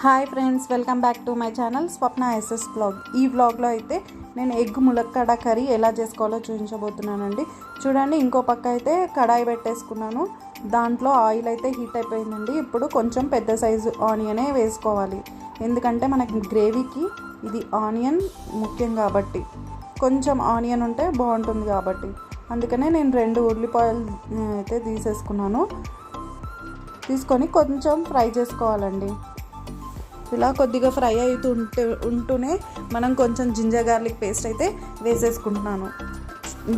Hi friends, welcome back to my channel Swapna SS blog. ఈ వ్లాగ్లో అయితే నేను ఎగ్ ములక్కాడ కర్రీ ఎలా చేసుకోవాలో చూపించబోతున్నానండి. చూడండి, ఇంకో పక్క అయితే కడాయి పెట్టేసుకున్నాను. దాంట్లో ఆయిల్ అయితే హీట్ అయిపోయిందండి. ఇప్పుడు కొంచెం పెద్ద సైజు ఆనియనే వేసుకోవాలి, ఎందుకంటే మనకి గ్రేవీకి ఇది ఆనియన్ ముఖ్యం కాబట్టి. కొంచెం ఆనియన్ ఉంటే బాగుంటుంది కాబట్టి అందుకనే నేను 2 ఉల్లిపాయలు అయితే తీసుకొని కొంచెం ఫ్రై చేసుకోవాలండి. ఇలా కొద్దిగా ఫ్రై ఉంటూనే మనం కొంచెం జింజర్ గార్లిక్ పేస్ట్ అయితే వేసేసుకుంటున్నాను.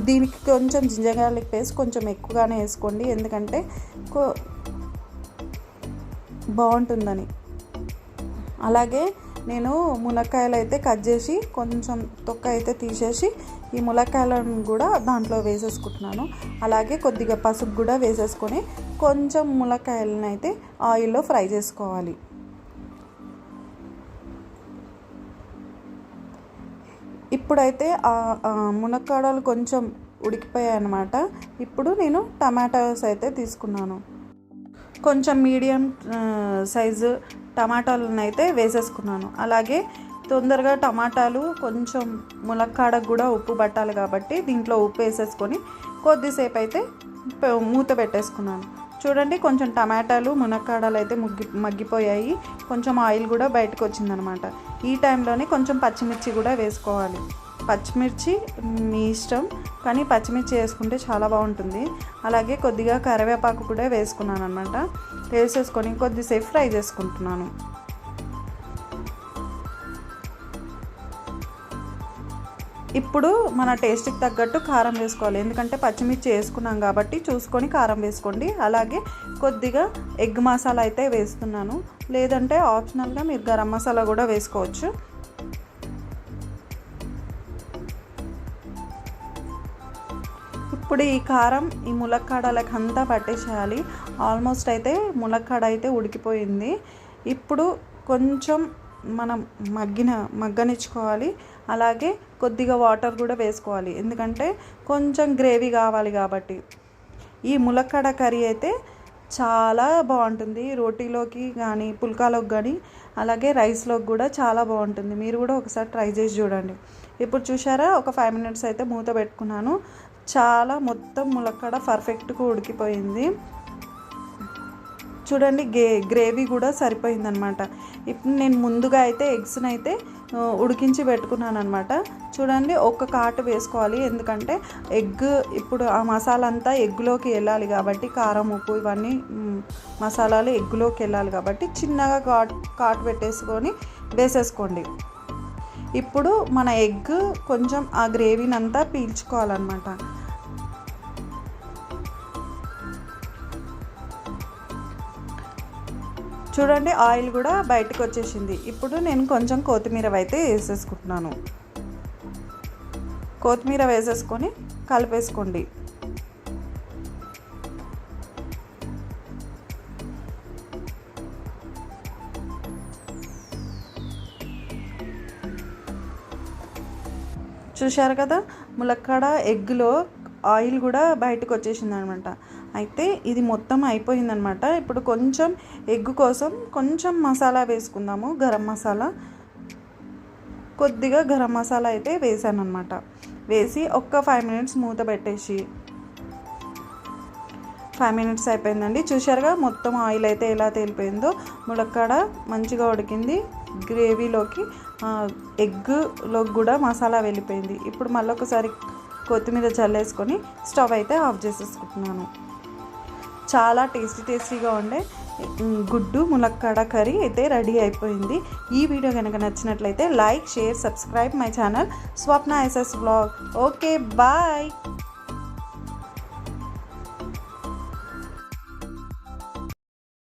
దీనికి కొంచెం జింజర్ గార్లిక్ పేస్ట్ కొంచెం ఎక్కువగానే వేసుకోండి, ఎందుకంటే బాగుంటుందని. అలాగే నేను మునక్కాయలు అయితే కట్ చేసి కొంచెం తొక్క అయితే తీసేసి ఈ ములక్కాయలను కూడా దాంట్లో వేసేసుకుంటున్నాను. అలాగే కొద్దిగా పసుపు కూడా వేసేసుకొని కొంచెం ములక్కాయలను అయితే ఆయిల్లో ఫ్రై చేసుకోవాలి. ఇప్పుడైతే మునక్కాడలు కొంచెం ఉడికిపోయాయి అన్నమాట. ఇప్పుడు నేను టమాటాస్ అయితే తీసుకున్నాను. కొంచెం మీడియం సైజు టమాటాలను అయితే వేసేసుకున్నాను. అలాగే తొందరగా టమాటాలు కొంచెం ములక్కాడకు కూడా ఉప్పు పట్టాలి కాబట్టి దీంట్లో ఉప్పు వేసేసుకొని కొద్దిసేపు అయితే మూత పెట్టేసుకున్నాను. చూడండి, కొంచెం టమాటాలు మునక్కాడలు అయితే మగ్గిపోయాయి. కొంచెం ఆయిల్ కూడా బయటకు వచ్చిందనమాట. ఈ టైంలోనే కొంచెం పచ్చిమిర్చి కూడా వేసుకోవాలి. పచ్చిమిర్చి మీ ఇష్టం, కానీ పచ్చిమిర్చి వేసుకుంటే చాలా బాగుంటుంది. అలాగే కొద్దిగా కరివేపాకు కూడా వేసుకున్నాను అనమాట. వేసేసుకొని కొద్దిసేపు ఫ్రై చేసుకుంటున్నాను. ఇప్పుడు మన టేస్ట్కి తగ్గట్టు కారం వేసుకోవాలి, ఎందుకంటే పచ్చిమిర్చి వేసుకున్నాం కాబట్టి చూసుకొని కారం వేసుకోండి. అలాగే కొద్దిగా ఎగ్ మసాలా అయితే వేస్తున్నాను, లేదంటే ఆప్షనల్గా మీరు గరం మసాలా కూడా వేసుకోవచ్చు. ఇప్పుడు ఈ కారం ఈ ములక్కాడలకు అంతా పట్టేసేయాలి. ఆల్మోస్ట్ అయితే ములక్కాడ అయితే ఉడికిపోయింది. ఇప్పుడు కొంచెం మనం మగ్గనిచ్చుకోవాలి. అలాగే కొద్దిగా వాటర్ కూడా వేసుకోవాలి, ఎందుకంటే కొంచెం గ్రేవీ కావాలి కాబట్టి. ఈ ములక్కాడ కర్రీ అయితే చాలా బాగుంటుంది. రోటీలోకి కానీ పుల్కాలోకి కానీ అలాగే రైస్లోకి కూడా చాలా బాగుంటుంది. మీరు కూడా ఒకసారి ట్రై చేసి చూడండి. ఇప్పుడు చూసారా, ఒక 5 minutes అయితే మూత పెట్టుకున్నాను. చాలా మొత్తం ములక్కాడ పర్ఫెక్ట్గా ఉడికిపోయింది. చూడండి, గ్రేవీ కూడా సరిపోయిందనమాట. ఇప్పుడు నేను ముందుగా అయితే ఎగ్స్ని అయితే ఉడికించి పెట్టుకున్నాను అనమాట. చూడండి, ఒక్క కాటు వేసుకోవాలి, ఎందుకంటే ఎగ్ ఇప్పుడు ఆ మసాలా అంతా ఎగ్గులోకి వెళ్ళాలి కాబట్టి, కారం ఉప్పు ఇవన్నీ మసాలాలు ఎగ్గులోకి వెళ్ళాలి కాబట్టి చిన్నగా కాటు పెట్టేసుకొని వేసేసుకోండి. ఇప్పుడు మన ఎగ్ కొంచెం ఆ గ్రేవీని అంతా పీల్చుకోవాలన్నమాట. చూడండి, ఆయిల్ కూడా బయటకు వచ్చేసింది. ఇప్పుడు నేను కొంచెం కొత్తిమీర అయితే వేసేసుకుంటున్నాను. కొత్తిమీర వేసేసుకొని కలిపేసుకోండి. చూశారు కదా, ములక్కాడ ఎగ్లో ఆయిల్ కూడా బయటకు వచ్చేసింది అనమాట. అయితే ఇది మొత్తం అయిపోయిందనమాట. ఇప్పుడు కొంచెం ఎగ్ కోసం కొంచెం మసాలా వేసుకుందాము. గరం మసాలా, కొద్దిగా గరం మసాలా అయితే వేసాను అనమాట. వేసి ఒక్క 5 minutes మూత పెట్టేసి 5 minutes అయిపోయిందండి. చూశారుగా, మొత్తం ఆయిల్ అయితే ఎలా తేలిపోయిందో. ములక్కాడ మంచిగా ఉడికింది. గ్రేవీలోకి ఎగ్లోకి కూడా మసాలా వెళ్ళిపోయింది. ఇప్పుడు మళ్ళీ ఒకసారి కొత్తిమీర చల్లేసుకొని స్టవ్ అయితే ఆఫ్ చేసేసుకుంటున్నాను. చాలా టేస్టీగా ఉండే గుడ్డు ములక్కాడ కర్రీ అయితే రెడీ అయిపోయింది. ఈ వీడియో కనుక నచ్చినట్లయితే like, share, subscribe my channel Swapna SS blog. Okay, bye.